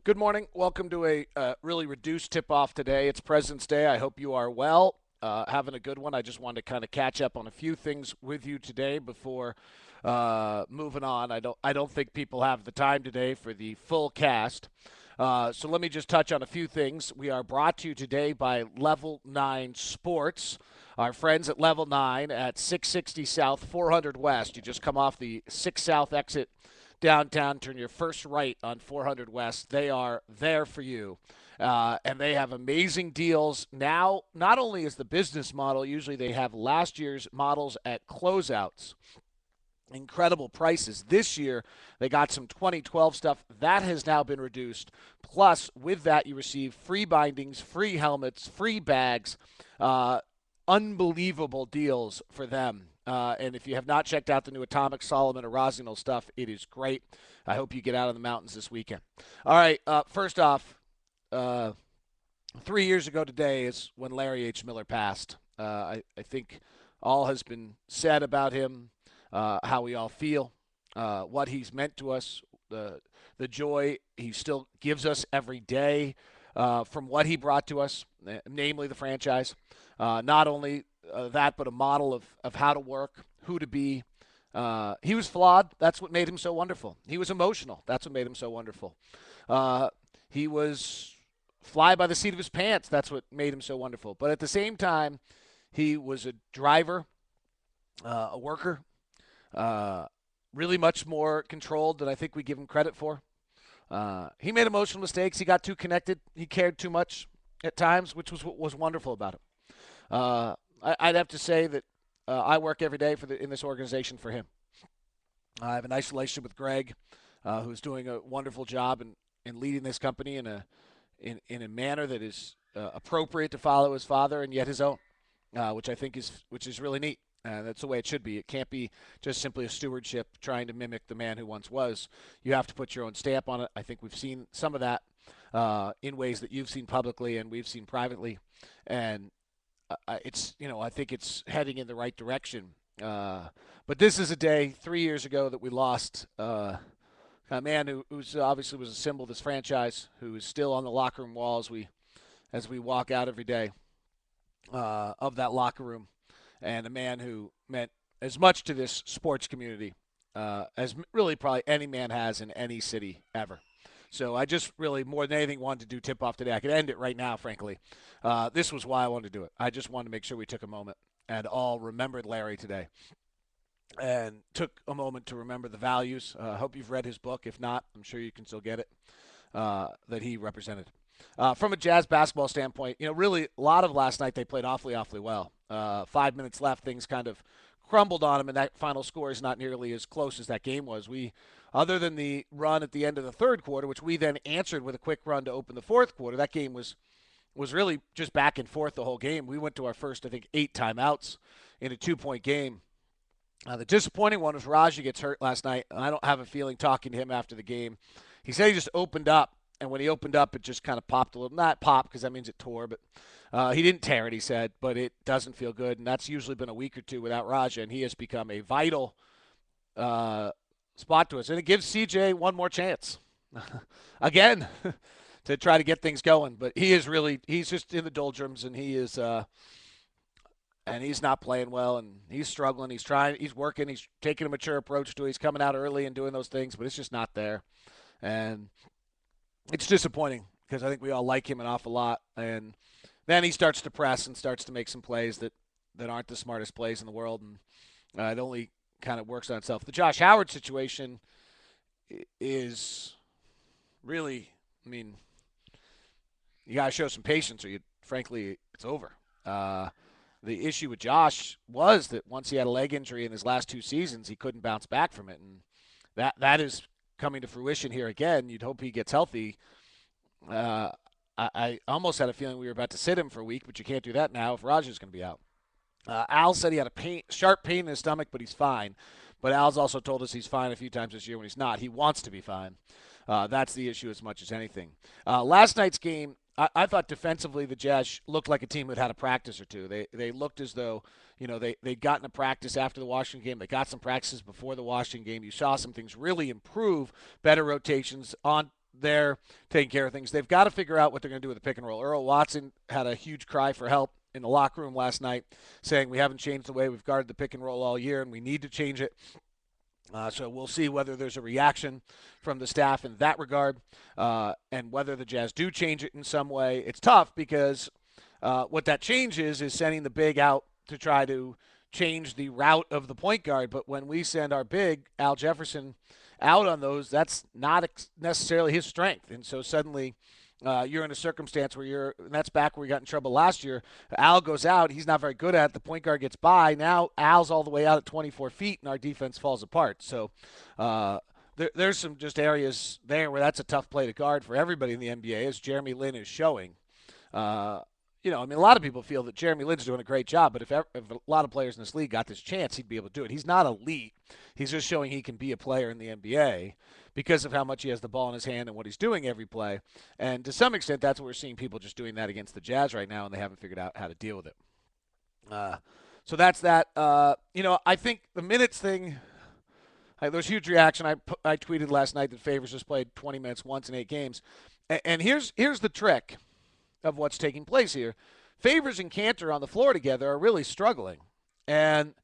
Good morning. Welcome to a really reduced tip-off today. It's President's Day. I hope you are well, having a good one. I just wanted to kind of catch up on a few things with you today before moving on. I don't think people have the time today for the full cast. So let me just touch on a few things. We are brought to you today by Level 9 Sports. Our friends at Level 9 at 660 South, 400 West. You just come off the 6 South exit downtown, turn your first right on 400 West. They are there for you. And they have amazing deals. Now, not only is the business model, usually they have last year's models at closeouts. Incredible prices. This year, they got some 2012 stuff. That has now been reduced. Plus, with that, you receive free bindings, free helmets, free bags. Unbelievable deals for them. And if you have not checked out the new Atomic Solomon or Rossignol stuff, it is great. I hope you get out in the mountains this weekend. All right, first off, 3 years ago today is when Larry H. Miller passed. I think all has been said about him, how we all feel, what he's meant to us, the joy he still gives us every day from what he brought to us, namely the franchise. Not only that, but a model of how to work, who to be. He was flawed. That's what made him so wonderful. He was emotional. That's what made him so wonderful. He was fly by the seat of his pants. That's what made him so wonderful. But at the same time, he was a driver, a worker, really much more controlled than I think we give him credit for. He made emotional mistakes. He got too connected. He cared too much at times, which was what was wonderful about him. I'd have to say that I work every day in this organization for him. I have a nice relationship with Greg, who's doing a wonderful job in leading this company in a manner that is appropriate to follow his father and yet his own, which I think is really neat. That's the way it should be. It can't be just simply a stewardship trying to mimic the man who once was. You have to put your own stamp on it. I think we've seen some of that in ways that you've seen publicly and we've seen privately, and I think it's heading in the right direction. But this is a day 3 years ago that we lost a man who's obviously was a symbol of this franchise, who is still on the locker room wall as we walk out every day of that locker room, and a man who meant as much to this sports community as really probably any man has in any city ever. So I just really, more than anything, wanted to do tip-off today. I could end it right now, frankly. This was why I wanted to do it. I just wanted to make sure we took a moment and all remembered Larry today and took a moment to remember the values. I hope you've read his book. If not, I'm sure you can still get it, that he represented. From a Jazz basketball standpoint, really a lot of last night they played awfully, awfully well. 5 minutes left, things kind of crumbled on them, and that final score is not nearly as close as that game was. Other than the run at the end of the third quarter, which we then answered with a quick run to open the fourth quarter, that game was really just back and forth the whole game. We went to our first, I think, 8 timeouts in a 2-point game. The disappointing one was Raja gets hurt last night, and I don't have a feeling talking to him after the game. He said he just opened up, and when he opened up, it just kind of popped a little. Not pop, because that means it tore, but he didn't tear it, he said, but it doesn't feel good, and that's usually been a week or two without Raja, and he has become a vital spot to us. And it gives CJ one more chance, again, to try to get things going. But he's just in the doldrums, and he's not playing well, and he's struggling. He's working, he's taking a mature approach to it. He's coming out early and doing those things, but it's just not there. And it's disappointing because I think we all like him an awful lot. And then he starts to press and starts to make some plays that aren't the smartest plays in the world, and it only kind of works on itself. The Josh Howard situation is really, you got to show some patience, or frankly, it's over. The issue with Josh was that once he had a leg injury in his last 2 seasons, he couldn't bounce back from it, and that is coming to fruition here again. You'd hope he gets healthy. I almost had a feeling we were about to sit him for a week, but you can't do that now if Raja's going to be out. Al said he had a sharp pain in his stomach, but he's fine. But Al's also told us he's fine a few times this year when he's not. He wants to be fine. That's the issue as much as anything. Last night's game, I thought defensively the Jazz looked like a team that had a practice or two. They looked as though they'd gotten a practice after the Washington game. They got some practices before the Washington game. You saw some things really improve, better rotations on they're taking care of things. They've got to figure out what they're going to do with the pick and roll. Earl Watson had a huge cry for help in the locker room last night, saying we haven't changed the way we've guarded the pick and roll all year, and we need to change it. So we'll see whether there's a reaction from the staff in that regard, and whether the Jazz do change it in some way. It's tough because what that changes is sending the big out to try to change the route of the point guard. But when we send our big, Al Jefferson, out on those, that's not necessarily his strength. And so suddenly you're in a circumstance where and that's back where we got in trouble last year. Al goes out. He's not very good at it. The point guard gets by. Now Al's all the way out at 24 feet, and our defense falls apart. So there's some just areas there where that's a tough play to guard for everybody in the NBA, as Jeremy Lin is showing. A lot of people feel that Jeremy Lin's doing a great job, but if a lot of players in this league got this chance, he'd be able to do it. He's not elite. He's just showing he can be a player in the NBA because of how much he has the ball in his hand and what he's doing every play. And to some extent, that's what we're seeing, people just doing that against the Jazz right now, and they haven't figured out how to deal with it. So that's that. I think the minutes thing, there was huge reaction. I tweeted last night that Favors just played 20 minutes once in 8 games. And here's the trick of what's taking place here. Favors and Kanter on the floor together are really struggling. And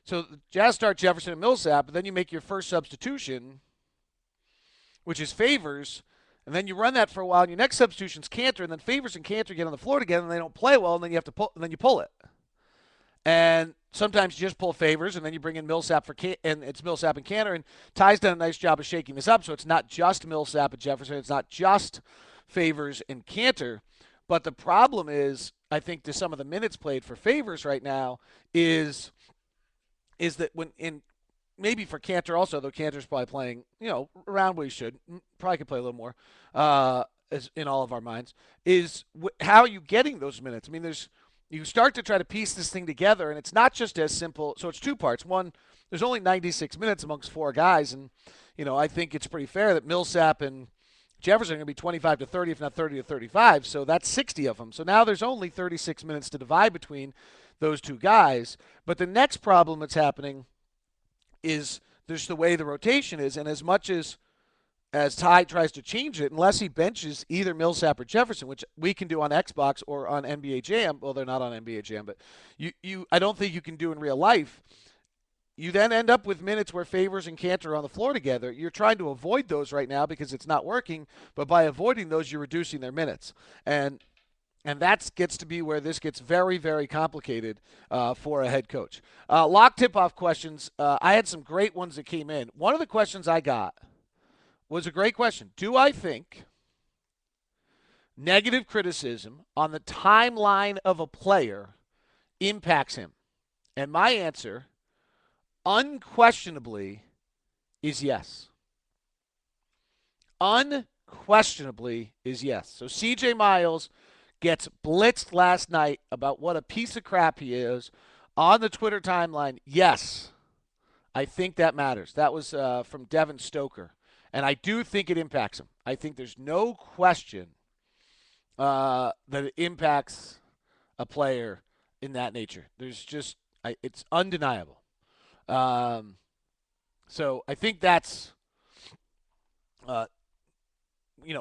so the Jazz start Jefferson and Millsap, and then you make your first substitution, which is Favors, and then you run that for a while, and your next substitution's Kanter, and then Favors and Kanter get on the floor together, and they don't play well, and then you pull it. And sometimes you just pull Favors, and then you bring in Millsap and it's Millsap and Kanter, and Ty's done a nice job of shaking this up, so it's not just Millsap and Jefferson, it's not just Favors and Kanter. But the problem is, I think, to some of the minutes played for Favors right now is that maybe for Kanter also, though Kanter's probably playing, around where he should, probably could play a little more, as in all of our minds, is how are you getting those minutes? I mean, you start to try to piece this thing together, and it's not just as simple. So it's 2 parts. One, there's only 96 minutes amongst 4 guys, and, I think it's pretty fair that Millsap and Jefferson are going to be 25 to 30, if not 30 to 35, so that's 60 of them. So now there's only 36 minutes to divide between those 2 guys. But the next problem that's happening is there's the way the rotation is, and as much as Ty tries to change it, unless he benches either Millsap or Jefferson, which we can do on Xbox or on NBA Jam, well, they're not on NBA Jam, but I don't think you can do in real life. You then end up with minutes where Favors and Kanter are on the floor together. You're trying to avoid those right now because it's not working, but by avoiding those, you're reducing their minutes. And that gets to be where this gets very, very complicated for a head coach. Locke Tip Off questions. I had some great ones that came in. One of the questions I got was a great question. Do I think negative criticism on the timeline of a player impacts him? And my answer, unquestionably, is yes. Unquestionably is yes. So CJ Miles gets blitzed last night about what a piece of crap he is on the Twitter timeline. Yes, I think that matters. That was from Devin Stoker. And I do think it impacts him. I think there's no question that it impacts a player in that nature. There's just, it's undeniable. So I think that's,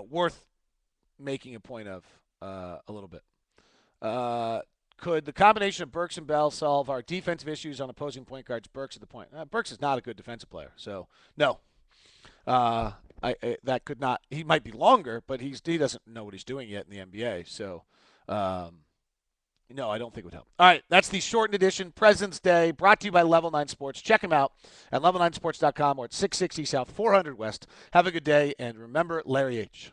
worth making a point of a little bit. Could the combination of Burks and Bell solve our defensive issues on opposing point guards? Burks at the point. Burks is not a good defensive player, so no. That could not. He might be longer, but he doesn't know what he's doing yet in the NBA. So, no, I don't think it would help. All right, that's the shortened edition, President's Day, brought to you by Level 9 Sports. Check them out at level9sports.com or at 660 South 400 West. Have a good day, and remember Larry H.